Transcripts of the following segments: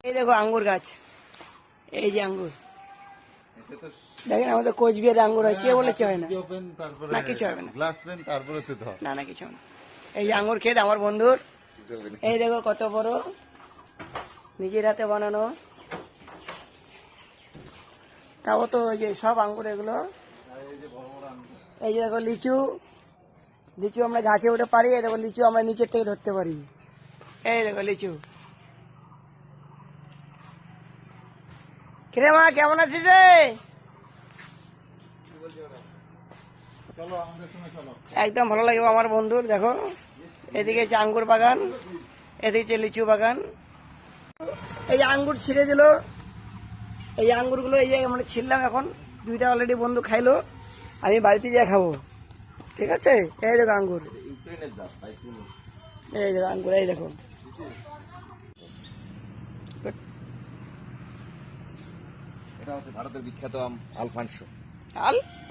এই দেখো আঙ্গুর গাছ, এই যে আঙ্গুর দেখেন, আমাদের কোচবিহারে আঙ্গুর হয়, কে বলেছে হয় না? না কিছু হবে না, না না কিছু হবে না। এই যে আঙ্গুর ক্ষেত আমার বন্ধুর, এই দেখো কত বড়, নিজের হাতে বানানো। তাও তো ওই যে সব আঙ্গুর এগুলো। এই যে দেখো লিচু, লিচু আমরা গাছে উঠে পারি, এই দেখো লিচু আমরা নিচের থেকে ধরতে পারি। এই দেখো লিচু। কিরে মা, কেমন আছিস রে? একদম ভালো লাগবে আমার বন্ধুর। দেখো এদিকে হচ্ছে আঙ্গুর বাগান, এদিকে হচ্ছে লিচু বাগান। এই আঙ্গুর ছিঁড়ে দিল, এই আঙ্গুরগুলো এই যে আমরা ছিঁড়লাম, এখন দুইটা অলরেডি বন্ধু খাইলো, আমি বাড়িতে যেয়ে খাবো, ঠিক আছে? এই দেখো আঙ্গুর, এই দেখো আঙ্গুর, এই দেখো। এটা হচ্ছে ভারতের বিখ্যাত আম আলফানসো।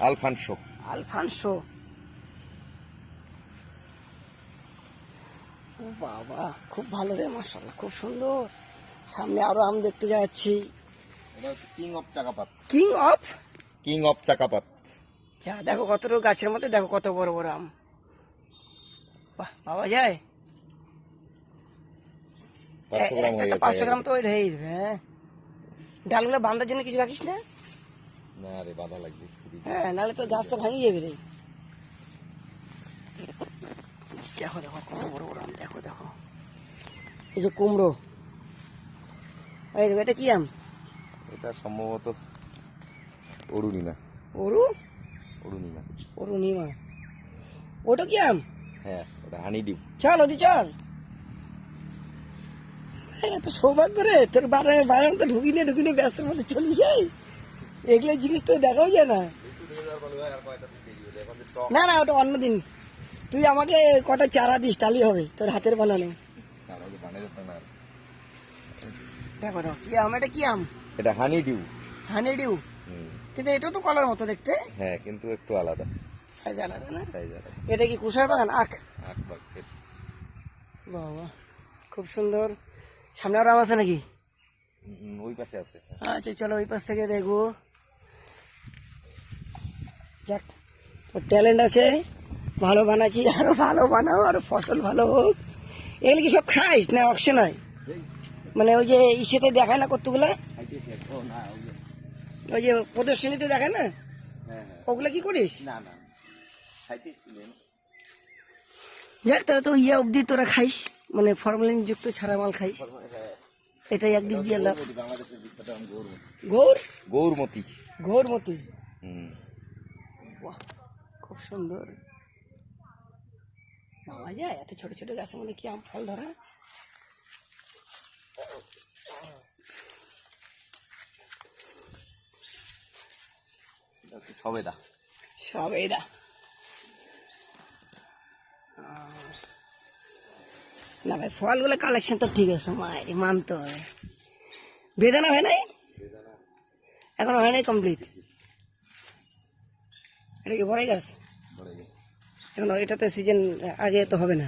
Alphonso, Alphonso. ও বাবা, খুব ভালো রে, মাশাআল্লাহ, খুব সুন্দর। সামনে আরো আম দেখতে যাচ্ছি। এটা হচ্ছে কিং অফ চাকাপাত। কিং অফ চাকাপাত। যা দেখো কতটুকু গাছের মধ্যে, দেখো কত বড় বড় আম। বাহ, পাওয়া যায় 500 গ্রাম তো ওই হয়ে যাবে। হ্যাঁ, ডালগুলো বাঁধার জন্য কিছু রাখিস না? না রে, বাধা লাগবে। হ্যাঁ, নাহলে তো গাছটা ভাঙিয়ে যাবে রে। দেখো দেখো কত বড় বড় আম, দেখো দেখো। এই যে কুমড়ো, এই দেখো, এটা কি আম? এটা সম্ভবত অরুণিমা। অরুণিমা। অরুণিমা। ওটা কি আম? হ্যাঁ, ওটা হানি ডিউ। চল ওদি চল। এত সৌভাগ্য রে তোর, বাগান তো ঢুকিনে ব্যস্তের মধ্যে চলে যাই, এগুলো জিনিস তো দেখাও যায় না। না না, ওটা অন্যদিন। তুই আমাকে কটা চারা দিস, তাহলেই হবে, তোর হাতের বানানো। দেখো দেখো কি আম, এটা কি আম? এটা হানি ডিউ। হানি ডিউ। কিন্তু এটাও তো কলার মতো দেখতে। হ্যাঁ, কিন্তু একটু আলাদা, সাইজ আলাদা না? সাইজ আলাদা। এটা কি কুশার বাগান? আখ। বাহ, বাবা খুব সুন্দর। সামনে আরো আম আছে নাকি? ওই পাশে আছে। আচ্ছা চলো ওই পাশ থেকে দেখবো। যাক, তোর ট্যালেন্ট আছে, ভালো বানাচ্ছি, আরো ভালো বানাও, আরো ফসল ভালো হোক। এগুলো কি সব খাইস না অকশন হয়? মানে ওই যে ইসেতে দেখায় না কতগুলা, ওই যে প্রদর্শনীতে দেখায় না, ওগুলা কি করিস? না না, যাক, তাহলে তো ইয়া অব্দি তোরা খাইস, মানে ফরমালিন যুক্ত ছাড়া মাল খাইস, এটাই একদিক দিয়ে লাভ। গৌরমতি। গৌরমতি, বাহ খুব সুন্দর। পাওয়া যায় এত ছোট ছোট গাছের মধ্যে কি আম ফল ধরা। সবেদা। সবেদা। না ভাই, ফলগুলো কালেকশন তো ঠিক আছে, মায়ের মানতে হবে। বেদানা হয় নাই এখনো, হয় নাই কমপ্লিট। এটা কি বড়াই গাছ? এখন এটাতে সিজন আগে তো হবে না।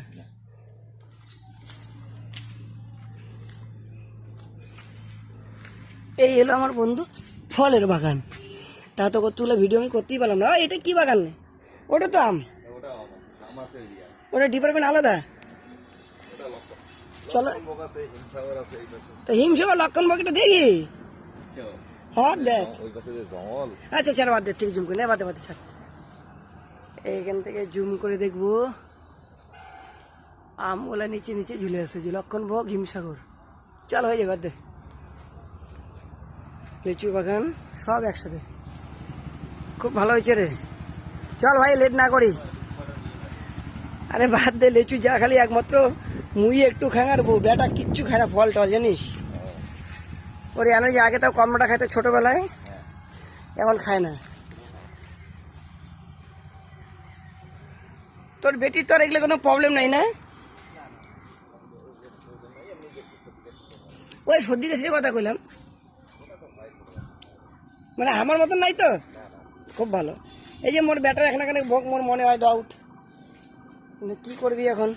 এই হলো আমার বন্ধু ফলের বাগান। তা তো তুলে ভিডিও আমি করতেই পারলাম না। এটা কি বাগান? ওটা তো আম, ওটা ডিপার্টমেন্ট আলাদা। চলো তো হিমসাগর লক্ষণবাগ এটা দেখি। হ্যাঁ দেখ, আচ্ছা ছাড়, বাদ দে, থেকে জুম করে না, বাদে বাদে ছাড়। এইখান থেকে জুম করে দেখবো, আমগুলা নিচে নিচে ঝুলে আছে, যে লক্ষণভোগ হিমসাগর। চল হয়ে যাবে, বাদ দে। লিচু বাগান সব একসাথে, খুব ভালো হয়েছে রে। চল ভাই, লেট না করি। আরে বাদ দে, লিচু যা খালি একমাত্র মুই একটু খাঙার বউ, বেটা কিচ্ছু খায় না ফল টল, জানিস? ওর এনার্জি আগে তাও কর্মটা খাইতো ছোটবেলায়, এখন খায় না। তোর বেটির তো আর এগুলো কোনো প্রবলেম নাই না? ওই সর্দি কাশির কথা কইলাম, মানে আমার মতন নাই তো, খুব ভালো। এই যে মোর ব্যাটার এখানে ভোগ, মোর মনে হয় ডাউট, কি করবি এখন?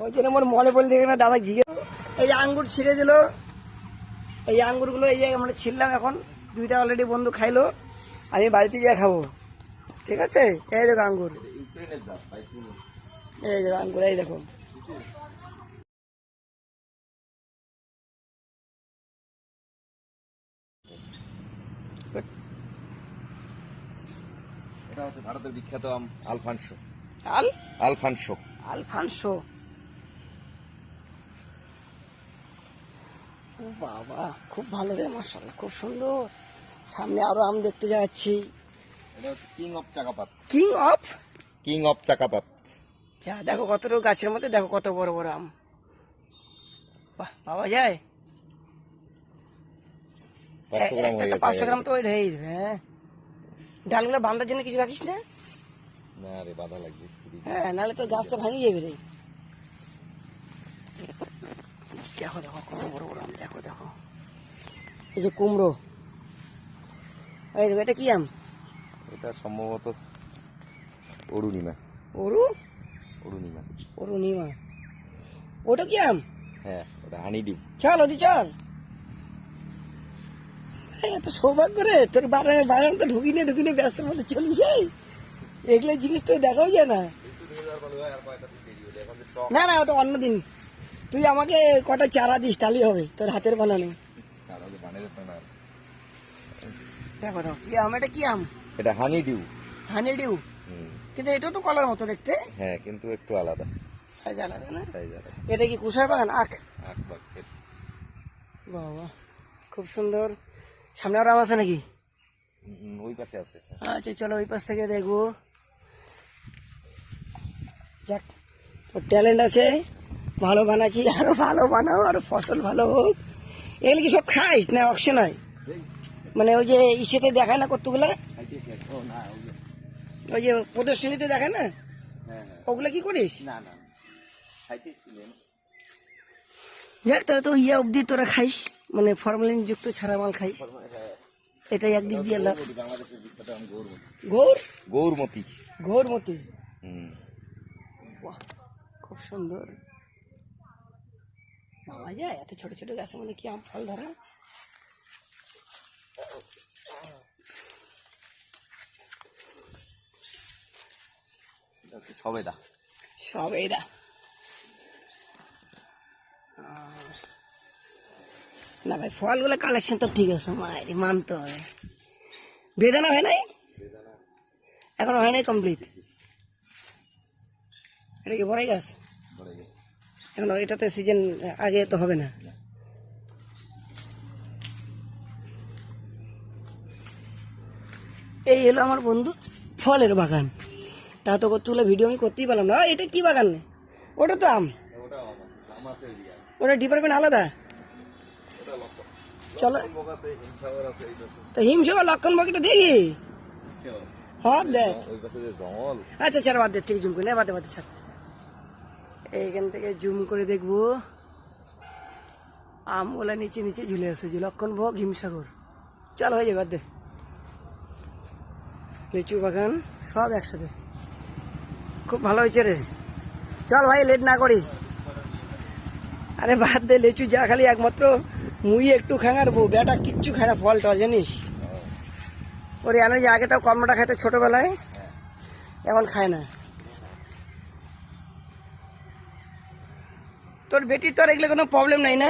ওই জন্য মোর মনে পড়লে দেখে না দাদা জিজ্ঞেস। এই যে আঙ্গুর ছিঁড়ে দিল, এই আঙ্গুরগুলো এই যে আমরা ছিঁড়লাম, এখন দুইটা অলরেডি বন্ধু খাইলো, আমি বাড়িতে গিয়ে খাবো, ঠিক আছে? এই দেখো আঙ্গুর, এই দেখো আঙ্গুর, এই দেখো। এটা হচ্ছে ভারতের বিখ্যাত আম আলফানসো। আল আলফানসো। আলফানসো। ও বাবা, খুব ভালো রে, মাশাআল্লাহ, খুব সুন্দর। সামনে আরো আম দেখতে যাচ্ছি। এটা হচ্ছে কিং অফ চাকাপাত। কিং অফ, কিং অফ চাকাপাত। যা দেখো কতটুকু গাছের মধ্যে, দেখো কত বড় বড় আম। বাহ, পাওয়া যায় 500 গ্রাম হয়ে গেছে। 500 গ্রাম তো ওই হয়ে যাবে। হ্যাঁ, ডালগুলো বাঁধার জন্য কিছু রাখিস না? না রে, বাধা লাগবে। হ্যাঁ, নাহলে তো গাছটা ভাঙিয়ে যাবে রে। দেখো দেখো কত বড় বড় আম, দেখো দেখো। এই যে কুমড়ো, এই দেখো, এটা কি আম? এটা সম্ভবত অরুণিমা। ওরু অরুণিমা। অরুণিমা, ওটা কি আম? হ্যাঁ, ওটা হানি ডিউ। চল ওদি চল। এত সৌভাগ্য রে, তোর বাগান তো ঢুকিনে ব্যস্তের মধ্যে চলে যাই, এগুলো জিনিস তো দেখাও যায় না। না না, ওটা অন্যদিন। তুই আমাকে কটা চারা দিস, তাহলেই হবে, তোর হাতের বানানো। দেখো দেখো কি আম, এটা কি আম? এটা হানি ডিউ। হানি ডিউ। কিন্তু এটাও তো কলার মতো দেখতে। হ্যাঁ, কিন্তু একটু আলাদা, সাইজ আলাদা না? সাইজ আলাদা। এটা কি কুশার বাগান? আখ। বাহ, বাবা, খুব সুন্দর। সামনে আরো আম আছে নাকি? ওই পাশে আছে। আচ্ছা চলো ওই পাশ থেকে দেখবো। যাক, ওর ট্যালেন্ট আছে, ভালো বানাচ্ছি, আরো ভালো বানাও, আরো ফসল ভালো হোক। এগুলো কি সব খাইস না অকশন হয়? মানে ওই যে ইসেতে দেখায় না কতগুলা, ওই যে প্রদর্শনীতে দেখায় না, ওগুলা কি করিস? না না, খাইতেছিলেন। যাক, তাহলে তো ইয়া অব্দি তোরা খাইস, মানে ফরমালিন যুক্ত ছাড়া মাল খাইস, এটাই একদিক দিয়ে লাভ। বাংলাদেশের বিখ্যাত আম গৌরমতি। গৌরমতি। বাহ, খুব সুন্দর। পাওয়া যায় এত ছোট ছোট গাছের মধ্যে কি আম ফল ধরা? সবেদা। সবেদা। না ভাই, ফলগুলো কালেকশন তো ঠিক আছে, মায়ের মানতে হবে। বেদানা হয় নাই এখনো, হয় নাই কমপ্লিট। এটা কি বড়াই গাছ? এখন এটাতে সিজন আগে তো হবে না। এই হলো আমার বন্ধু ফলের বাগান। তা তো কতগুলো ভিডিও আমি করতেই পারলাম না। এটা কি বাগান? ওটা তো আম, ওটা ডিপার্টমেন্ট আলাদা। চলো তো হিমসাগর লক্ষণ বগিটা দেখি। হ্যাঁ দেখ, আচ্ছা ছাড়, বাদ দে, থেকে জুম করে না, বাদে বাদে ছাড়। এইখান থেকে জুম করে দেখবো, আমগুলা নিচে নিচে ঝুলে আছে, যে লক্ষণ ভোগ হিমসাগর। চল হয়ে যাবে, বাদ দে। লিচু বাগান সব একসাথে, খুব ভালো হয়েছে রে। চল ভাই, লেট না করি। আরে বাদ দে, লিচু যা খালি একমাত্র মুই একটু খাঙার বউ, বেটা কিচ্ছু খায় না ফল টল, জানিস? ওর এনার্জি আগে তাও কর্মটা খাইতো ছোটবেলায়, এখন খায় না। তোর বেটির তো আর এগুলো কোনো প্রবলেম নাই না?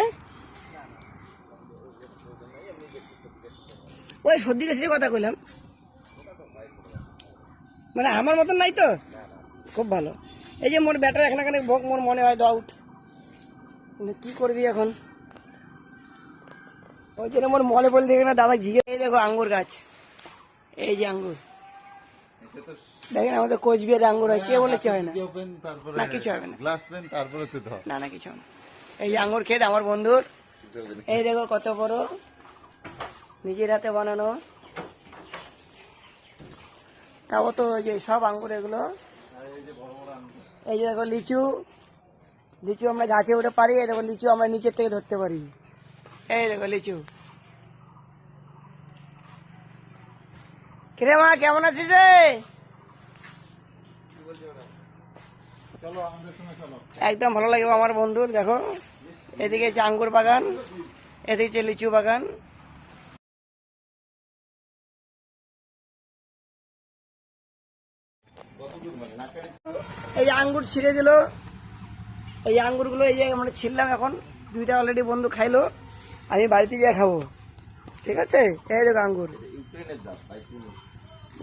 ওই সর্দি কাশির কথা কইলাম, মানে আমার মতন নাই তো, খুব ভালো। এই যে মোর ব্যাটার এখানে ভোগ, মোর মনে হয় ডাউট, কিন্তু কি করবি এখন? ওই জন্য মোর মনে পড়লে দেখে না দাদা জিজ্ঞেস। এই দেখো আঙ্গুর গাছ, এই যে আঙ্গুর দেখেন, আমাদের কোচবিহারে আঙ্গুর হয়, কে বলেছে হয় না? না কিছু হবে না, না না কিছু হবে না। এই যে আঙ্গুর ক্ষেত আমার বন্ধুর, এই দেখো কত বড়, নিজের হাতে বানানো। তাও তো ওই যে সব আঙ্গুর এগুলো। এই যে দেখো লিচু, লিচু আমরা গাছে উঠে পারি, এই দেখো লিচু আমরা নিচের থেকে ধরতে পারি। এই দেখো লিচু। কিরে মা, কেমন আছিস রে? একদম ভালো লাগবে আমার বন্ধুর। দেখো এদিকে হচ্ছে আঙ্গুর বাগান, এদিকে হচ্ছে লিচু বাগান। এই যে আঙ্গুর ছিঁড়ে দিল, এই আঙ্গুরগুলো এই যে আমরা ছিললাম, এখন দুইটা অলরেডি বন্ধু খাইলো, আমি বাড়িতে গিয়ে খাবো। ঠিক আছে, এই দেখো আঙ্গুর,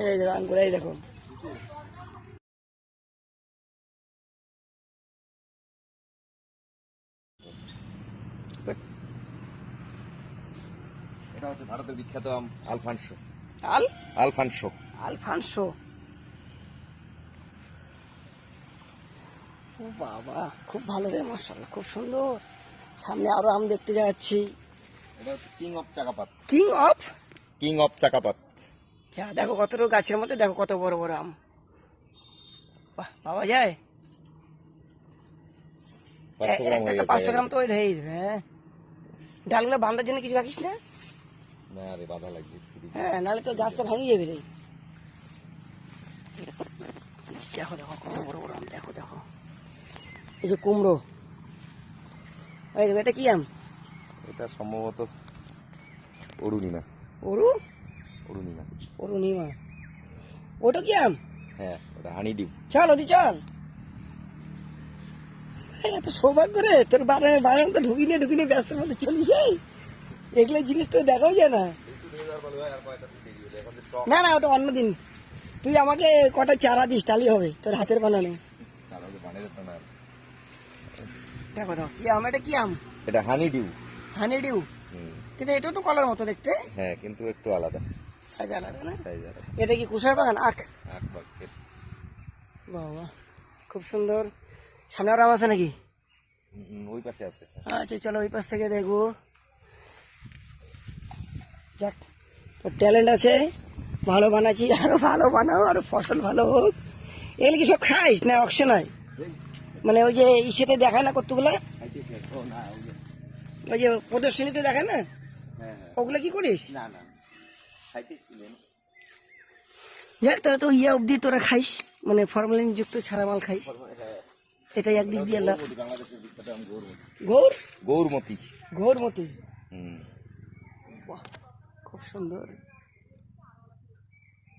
এই দেখো আঙ্গুর, এই দেখো। এটা হচ্ছে ভারতের বিখ্যাত আম আলফানসো। আল আলফানসো। আলফানসো। ও বাবা, খুব ভালো রে, মাশাআল্লাহ, খুব সুন্দর। সামনে আরো আম দেখতে যাচ্ছি। এটা হচ্ছে কিং অফ চাকাপাত। কিং অফ, কিং অফ চাকাপাত। যা দেখো কতটুকু গাছের মধ্যে, দেখো কত বড় বড় আম। বাহ, পাওয়া যায় 500 গ্রাম হয়ে গেছে। 500 গ্রাম তো ওই হয়ে যাবে। হ্যাঁ, ডালগুলো বাঁধার জন্য কিছু রাখিস না? না রে, বাধা লাগবে। হ্যাঁ, নাহলে তো গাছটা ভেঙে যাবে রে। দেখো দেখো কত বড় বড় আম, দেখো দেখো। এই যে কুমড়ো, এই দেখো, এটা কি আম? এটা সম্ভবত অরুণিমা। ওরু অরুণিমা। অরুণিমা, ওটা কি আম? হ্যাঁ, ওটা হানি ডিউ। চল ওদি চল। এত সৌভাগ্য রে, তোর বাগান তো ঢুকিনি ব্যস্তের মধ্যে চলে যাই, এগুলো জিনিস তো দেখাও যায় না। না না, ওটা অন্যদিন। তুই আমাকে কটা চারা দিস, তাহলেই হবে, তোর হাতের বানানো। দেখো দেখো কি আম, এটা কি আম? এটা হানি ডিউ। হানি ডিউ। কিন্তু এটাও তো কলার মতো দেখতে, হ্যাঁ, কিন্তু একটু আলাদা সাইজ আলাদা না? সাইজ আলাদা। এটা কি কুশার বাগান? আখ। আখ বাগের। বাবা, খুব সুন্দর। সামনে আর আম আছে নাকি? ওই পাশে আছে। আচ্ছা চলো ওই পাশ থেকে দেখবো। যাক, তোর ট্যালেন্ট আছে, ভালো বানাচ্ছি, আরো ভালো বানাও, আরো ফসল ভালো হোক। এগুলো কি সব খাইস না অকশন হয়? মানে ওই যে ইসেতে দেখায় না কতগুলা, ওই যে প্রদর্শনীতে দেখায় না, ওগুলো কি করিস? না না, খাইতেছিলেন। যাক, তোরা তো ইয়ে অবধি তোরা খাইস, মানে ফরমালিন যুক্ত ছাড়া মাল খাইস, এটাই একদিক দিয়ে লাভ। বাংলাদেশের বিখ্যাত আম গৌর গৌরমতি। গৌরমতি, হুম। বাহ, খুব সুন্দর।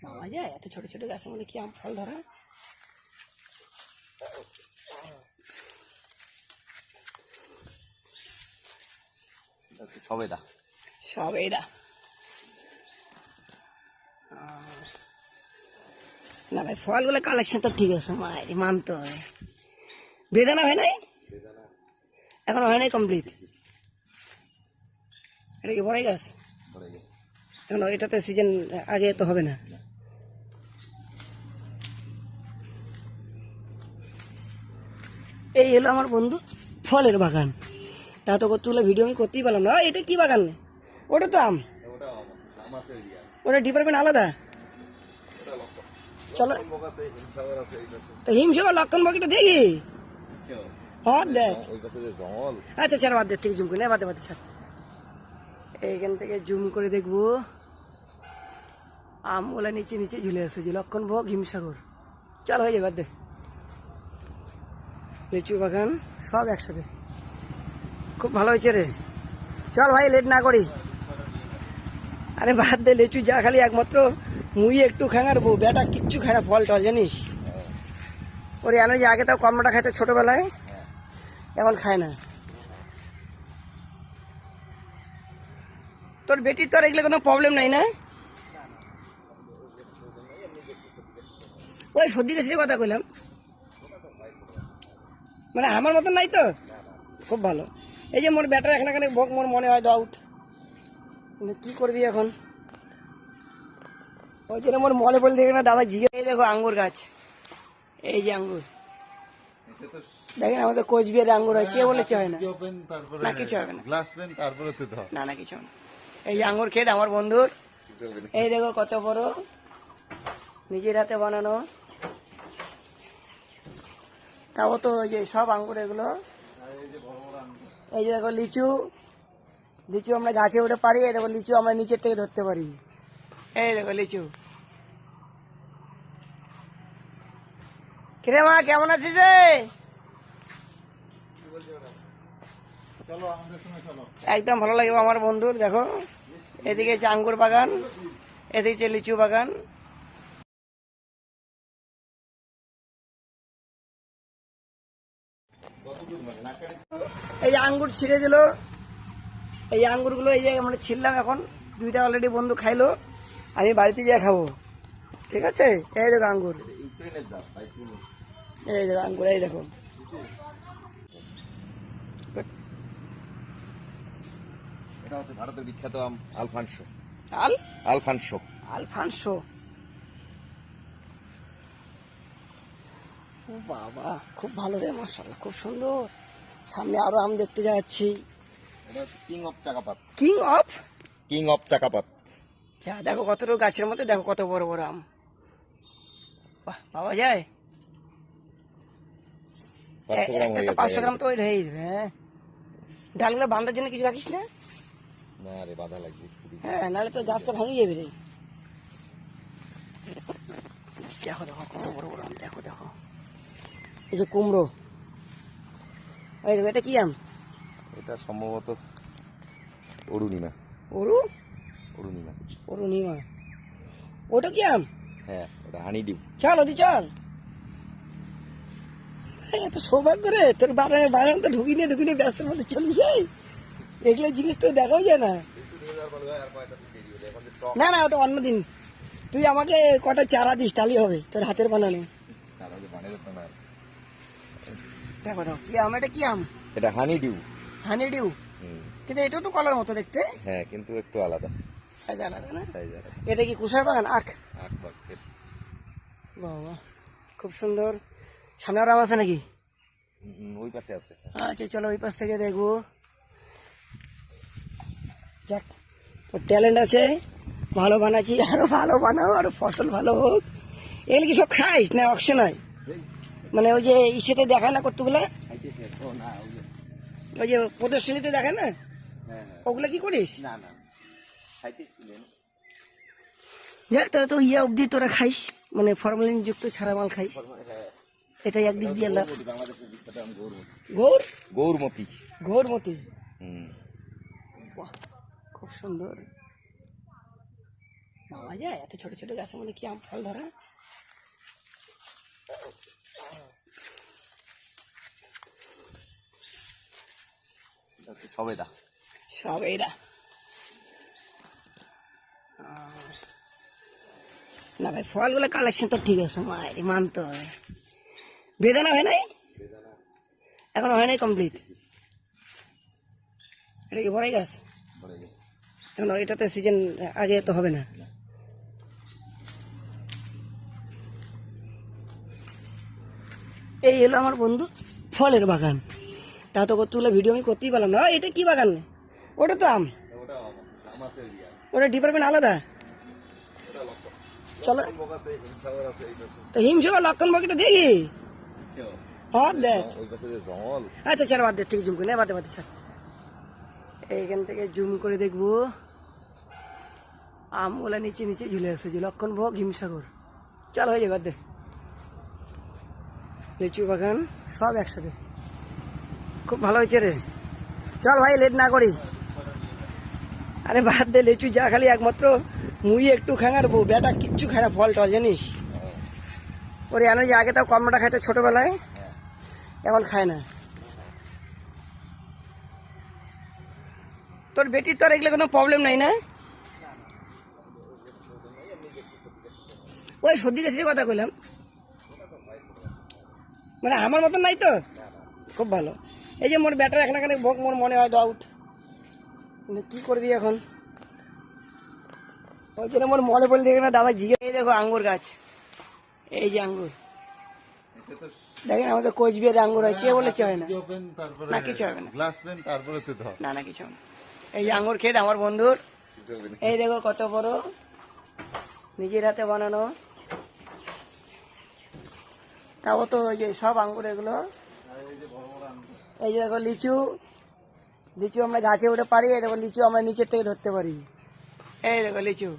পাওয়া যায় এত ছোট ছোট গাছের মধ্যে কি আম ফল ধরা? সবেদা। সব এরা না ভাই, ফলগুলো কালেকশন তো ঠিক আছে, মায়ের মানতে হবে। বেদানা হয় নাই এখন, হয় নাই কমপ্লিট। এটা কি বড়াই গাছ? এখন এটাতে সিজন আগে তো হবে না। এই হলো আমার বন্ধু ফলের বাগান। তা তো কতগুলো ভিডিও আমি করতেই পারলাম না। এটা কি বাগান? ওটা তো আম, ওটা ডিপার্টমেন্ট আলাদা। চলো হিমসাগর লক্ষণ বগিটা দেখি। হ্যাঁ দেখ, আচ্ছা ছাড়, বাদ থেকে জুম করে না, বাদে বাদে ছাড়। এইখান থেকে জুম করে দেখবো আমগুলা নিচে নিচে ঝুলে আছে, যে লক্ষণভোগ হিমসাগর। চল হয়ে যাবে, বাদ দে। লিচু বাগান সব একসাথে, খুব ভালো হয়েছে রে। চল ভাই, লেট না করি। আরে বাদ দে, লিচু যা খালি একমাত্র মুই একটু খাঙার বউ, বেটা কিচ্ছু খায় না ফল টল, জানিস? ওর এনার্জি আগে তাও কর্মটা খাইতো ছোটবেলায়, এখন খায় না। তোর বেটির তোর এগুলো কোনো প্রবলেম নাই না? ওই সর্দি কাশির কথা কইলাম, মানে আমার মতন নাই তো, খুব ভালো। এই যে মোর ব্যাটার এখানে বক, মোর মনে হয় ডাউট, কিন্তু কি করবি এখন? ওই জন্য মোর মনে পড়লে দেখে না দাদা জিজ্ঞেস। এই দেখো আঙ্গুর গাছ, এই যে আঙ্গুর দেখেন, আমাদের কোচবিহারে আঙ্গুর হয়, কে বলেছে হয় না? না কিছু হবে না, না না কিছু হবে না। এই যে আঙ্গুর ক্ষেত আমার বন্ধুর, এই দেখো কত বড়, নিজের হাতে বানানো। তাও তো ওই যে সব আঙ্গুর এগুলো। এই যে দেখো লিচু, লিচু আমরা গাছে উঠে পারি, এই দেখো লিচু আমরা নিচের থেকে ধরতে পারি। এই দেখো লিচু। কিরে মা, কেমন আছিস রে? একদম ভালো লাগবে আমার বন্ধুর। দেখো এদিকে হচ্ছে আঙ্গুর বাগান, এদিকে হচ্ছে লিচু বাগান। এই যে আঙ্গুর ছিঁড়ে দিল, এই আঙ্গুরগুলো এই যে আমরা ছিললাম, এখন দুইটা অলরেডি বন্ধু খাইলো, আমি বাড়িতে গিয়ে খাবো। ঠিক আছে, এই দেখো আঙ্গুর, এই দেখো আঙ্গুর, এই দেখো। এটা হচ্ছে ভারতের বিখ্যাত আম আলফানসো। আল আলফানসো। আলফানসো। ও বাবা, খুব ভালো রে, মাশাআল্লাহ, খুব সুন্দর। সামনে আরো আম দেখতে যাচ্ছি। এটা হচ্ছে কিং অফ চাকাপাত। কিং অফ, কিং অফ চাকাপাত। যা দেখো কতটুকু গাছের মধ্যে, দেখো কত বড় বড় আম। বাহ, পাওয়া যায় 500 গ্রাম হয়ে গেছে। 500 গ্রাম তো ওই হয়ে যাবে। হ্যাঁ, ডালগুলো বাঁধার জন্য কিছু রাখিস না? না রে, বাধা লাগবে। হ্যাঁ, নাহলে তো গাছটা ভাঙে যাবে রে। দেখো দেখো কত বড় বড় আম, দেখো দেখো। এই যে কুমড়ো, এই দেখো, এটা কি আম? এটা সম্ভবত অরুণিমা। ওরু, অরুণিমা। অরুণিমা। ওটা কি আম? হ্যাঁ, ওটা হানি ডিউ। চল ওদি চল। এত সৌভাগ্য রে, তোর বাগান তো ঢুকি নিয়ে ব্যস্তের মধ্যে চলে যায়। এগুলো জিনিস তো দেখাও যায় না। না না, ওটা অন্যদিন। তুই আমাকে কটা চারা দিস, তাহলেই হবে, তোর হাতের বানানো। দেখো দেখো কি আম, এটা কি আম? এটা হানি ডিউ। হানি ডিউ। কিন্তু এটাও তো কলার মতো দেখতে। হ্যাঁ, কিন্তু একটু আলাদা সাইজ আলাদা না? সাইজ আলাদা। এটা কি কুশার বাগান? আখ। আখ বাকের। বাবা, খুব সুন্দর। সামনে আরো আম আছে নাকি? ওই পাশে আছে। আচ্ছা চলো ওই পাশ থেকে দেখবো। যাক, তোর ট্যালেন্ট আছে, ভালো বানাচ্ছি, আরো ভালো বানাও, আরো ফসল ভালো হোক। এগুলো কি সব খাইস না অপশন হয়? মানে ওই যে ইসেতে দেখায় না কতগুলা, ওই যে প্রদর্শনীতে দেখায় না, ওগুলা কি করিস? না না, খাইতেছিলেন। যাক, তাহলে তো ইয়া অব্দি তোরা খাইস, মানে ফরমালিন যুক্ত ছাড়া মাল খাইস। এটাই একদিক দিয়ে লাভ। বাংলাদেশের বিখ্যাত আম গৌরমতি। গৌর, গৌরমতি। গৌরমতি। হুম। বাহ, খুব সুন্দর। পাওয়া যায় এত ছোট ছোট গাছের মধ্যে কি আম ফল ধরা? সবেদা। সব এরা না ভাই, ফলগুলো কালেকশন তো ঠিক আছে, মায়ের মানতে হবে। বেদানা হয় নাই এখন, হয় নাই কমপ্লিট। এটা কি বড়াই গাছ? এখন এটাতে সিজন আগে তো হবে না। এই হলো আমার বন্ধু ফলের বাগান। তা তো তুলে ভিডিও আমি করতেই পারলাম না। এটা কি বাগান? ওটা তো আম, ওটা ডিপার্টমেন্ট আলাদা। চলো তো হিমসাগর লক্ষণ বাকিটা দেখি। হ্যাঁ দেখ, আচ্ছা ছাড়, বাদ দে, থেকে জুম করে বাদে বাদে ছাড়। এইখান থেকে জুম করে দেখবো আমগুলা নিচে নিচে ঝুলে আসছে, যে লক্ষণ ভোগ হিমসাগর। চল হয়ে যাবে, বাদ দে। লিচু বাগান সব একসাথে, খুব ভালো হয়েছে রে। চল ভাই, লেট না করি। আরে বাদ দে, লিচু যা খালি একমাত্র মুই একটু খাঙার বউ, বেটা কিচ্ছু খায় না ফল টল, জানিস? ওর এনার্জি আগে তাও কমটা খাইতো ছোটবেলায়, এখন খায় না। তোর বেটির তো আর এগুলো কোনো প্রবলেম নাই না? ওই সর্দি কাশির কথা কইলাম, মানে আমার মতন নাই তো, খুব ভালো। এই যে মোর ব্যাটার এখানে ভোগ, মোর মনে হয় ডাউট, কি করবি এখন? ওই জন্য মোর মনে পড়লে দেখে না দাদা জিজ্ঞেস। এই দেখো আঙ্গুর গাছ, এই যে আঙ্গুর দেখেন, আমাদের কোচবিহারের আঙ্গুর হয়। কে বলেছে হয় না? না কিছু হবে না, না না কিছু হবে না। এই যে আঙ্গুর ক্ষেত আমার বন্ধুর, এই দেখো কত বড়, নিজের হাতে বানানো। তাও তো ওই যে সব আঙ্গুর এগুলো। এই যে দেখো লিচু, লিচু আমরা গাছে উঠে পারি। এই দেখো লিচু আমরা নিচের থেকে ধরতে পারি। এই দেখো লিচু।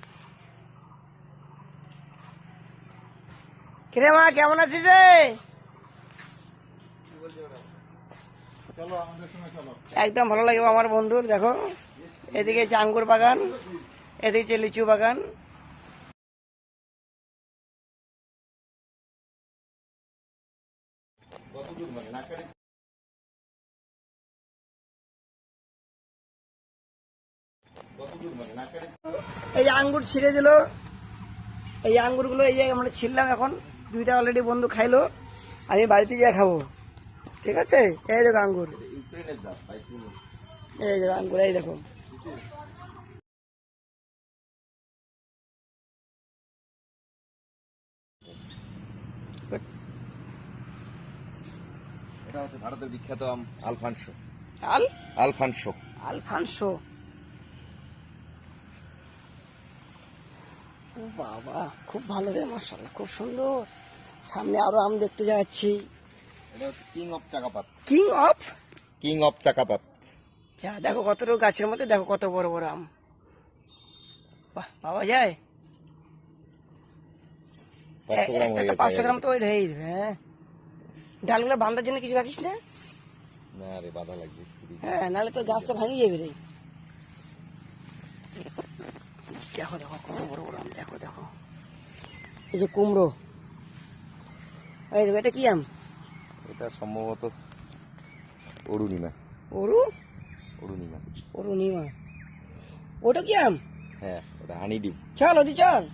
কিরে মা, কেমন আছিস রে? একদম ভালো লাগবে আমার বন্ধুর। দেখো এদিকে হচ্ছে আঙ্গুর বাগান, এদিকে হচ্ছে লিচু বাগান। এই যে আঙ্গুর ছিঁড়ে দিল, এই আঙ্গুরগুলো এই যে আমরা ছিললাম, এখন দুইটা অলরেডি বন্ধু খাইলো, আমি বাড়িতে গিয়ে খাবো। ঠিক আছে, এই দেখো আঙ্গুর, এই দেখো আঙ্গুর, এই দেখো। এটা হচ্ছে ভারতের বিখ্যাত আম আলফানসো। আল আলফানসো। আলফানসো। ও বাবা, খুব ভালো রে, মাশাআল্লাহ, খুব সুন্দর। সামনে আরো আম দেখতে যাচ্ছি। এটা হচ্ছে কিং অফ চাকাপাত। কিং অফ, কিং অফ চাকাপাত। যা দেখো কতটুকু গাছের মধ্যে, দেখো কত বড় বড় আম। বাহ, পাওয়া যায় 500 গ্রাম হয়ে গেছে। 500 গ্রাম তো ওই হয়ে যাবে। হ্যাঁ, ডালগুলো বাঁধার জন্য কিছু রাখিস না? না রে, বাধা লাগবে। হ্যাঁ, নাহলে তো গাছটা ভাঙে যাবে রে। দেখো দেখো কত বড় বড় আম, দেখো দেখো। এই যে কুমড়ো, এই দেখো, এটা কি আম? এটা সম্ভবত অরুণিমা। ওরু অরুণিমা। অরুণিমা। ওটা কি আম? হ্যাঁ, ওটা হানি ডিউ। চল ওদি চল।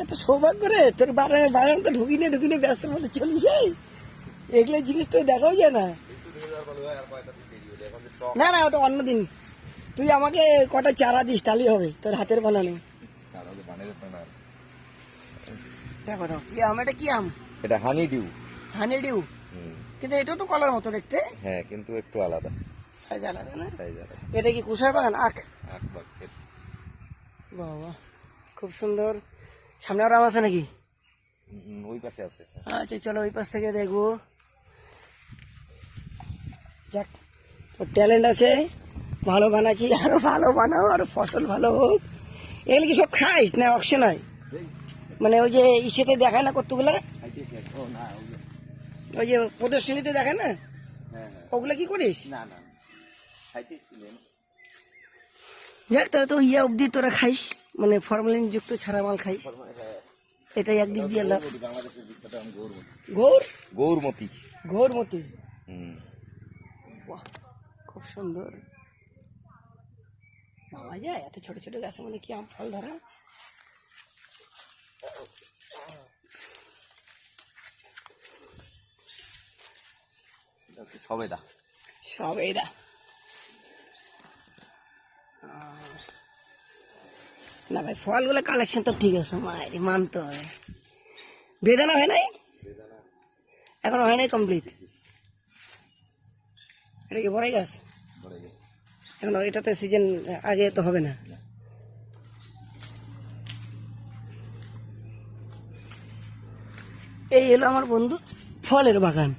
এত সৌভাগ্য রে তোর, বাগান তো ঢুকিনে ব্যস্তের মধ্যে চলে যাই, এগুলো জিনিস তো দেখাও যায় না। না না, ওটা অন্যদিন। তুই আমাকে কটা চারা দিস, তাহলেই হবে, তোর হাতের বানানো। দেখো দেখো কি আম, এটা কি আম? এটা হানি ডিউ। হানি ডিউ। কিন্তু এটাও তো কলার মতো দেখতে। হ্যাঁ, কিন্তু একটু আলাদা, সাইজ আলাদা না? সাইজ আলাদা। এটা কি কুশার বাগান? আখ। বাহ, বাবা, খুব সুন্দর। সামনে আরো আম আছে নাকি? ওই পাশে আছে। আচ্ছা চলো ওই পাশ থেকে দেখবো। যাক, ওর ট্যালেন্ট আছে, ভালো বানাচ্ছি, আরো ভালো বানাও, আরো ফসল ভালো হোক। এগুলো কি সব খাইস না অকশন হয়? মানে ওই যে ইসেতে দেখায় না কতগুলা, ওই যে প্রদর্শনীতে দেখায় না, ওগুলা কি করিস? না না, যাক, তাহলে তো ইয়ে অব্দি তোরা খাইস, মানে ফরমালিন যুক্ত ছাড়া মাল খাইস, এটাই একদিক দিয়ে লাভ। বাংলাদেশের বিখ্যাত আম গৌরমতি। গৌরমতি। বাহ, খুব সুন্দর। পাওয়া যায় এত ছোট ছোট গাছের মধ্যে কি আম ফল ধরা? সবেদা। সবেদা। না ভাই, ফলগুলো কালেকশন তো ঠিক আছে, মায়ের মানতে হবে। বেদানা হয় নাই এখন, হয় নাই কমপ্লিট। এটা কি বড়াই গাছ? এখন এটাতে সিজন আগে তো হবে না। এই হলো আমার বন্ধু ফলের বাগান।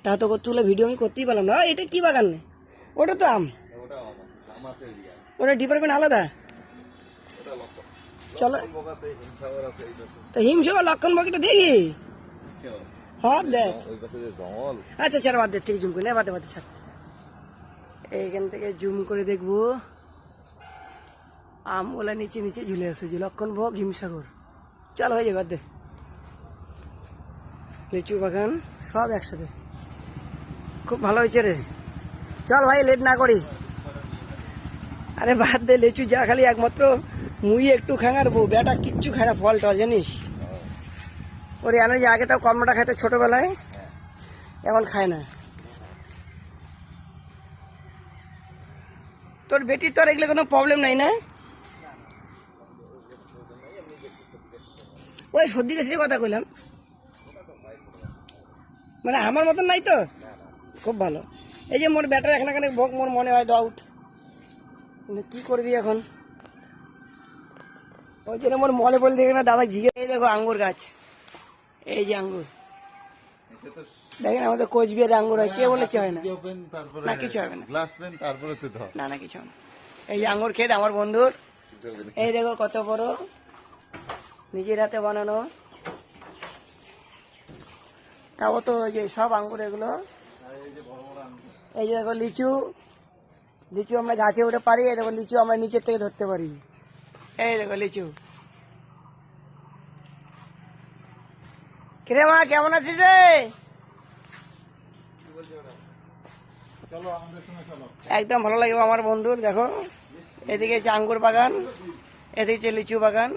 তা তো তুলে ভিডিও আমি করতেই পারলাম না। এটা কি বাগান? ওটা তো আম, ওটা ডিপার্টমেন্ট আলাদা। চলো তো হিমসাগর লক্ষণ বাকিটা দেখি। হ্যাঁ দেখ, আচ্ছা ছাড়, বাদ থেকে জুম করে বাদে বাদে ছাড়। এইখান থেকে জুম করে দেখবো, আমগুলা নিচে নিচে ঝুলে আছে, যে লক্ষণভোগ হিমসাগর। চল হয়ে যাবে, বাদ দে। লিচু বাগান সব একসাথে, খুব ভালো হয়েছে রে। চল ভাই, লেট না করি। আরে বাদ দে, লিচু যা খালি একমাত্র মুই একটু খাঙার বউ, বেটা কিচ্ছু খায় না ফল টল, জানিস? ওর এনার্জি আগে তাও কর্মটা খাইতো ছোটবেলায়, এখন খায় না। তোর বেটির তোর এগুলো কোনো প্রবলেম নাই না? ওই সর্দি কাশির কথা কইলাম, মানে আমার মতন নাই তো, খুব ভালো। এই যে মোর ব্যাটার এখানে ভোগ, মোর মনে হয় ডাউট, কিন্তু কি করবি এখন? ওই জন্য মোর মনে পড়লে দেখে না দাদা জিজ্ঞেস। এই দেখো আঙ্গুর গাছ, এই যে আঙ্গুর দেখেন, আমাদের কোচবিহারে আঙ্গুর হয়। কে বলেছে হয় না? না কিছু হবে না, না না কিছু হবে না। এই যে আঙ্গুর ক্ষেত আমার বন্ধুর, এই দেখো কত বড়, নিজের হাতে বানানো। তাও তো ওই যে সব আঙ্গুর এগুলো। এই যে দেখো লিচু, লিচু আমরা গাছে উঠে পারি। এই দেখো লিচু আমরা নিচের থেকে ধরতে পারি। এই দেখো লিচু। কিরে মা, কেমন আছিস রে? একদম ভালো লাগবে আমার বন্ধুর। দেখো এদিকে হচ্ছে আঙ্গুর বাগান, এদিকে হচ্ছে লিচু বাগান।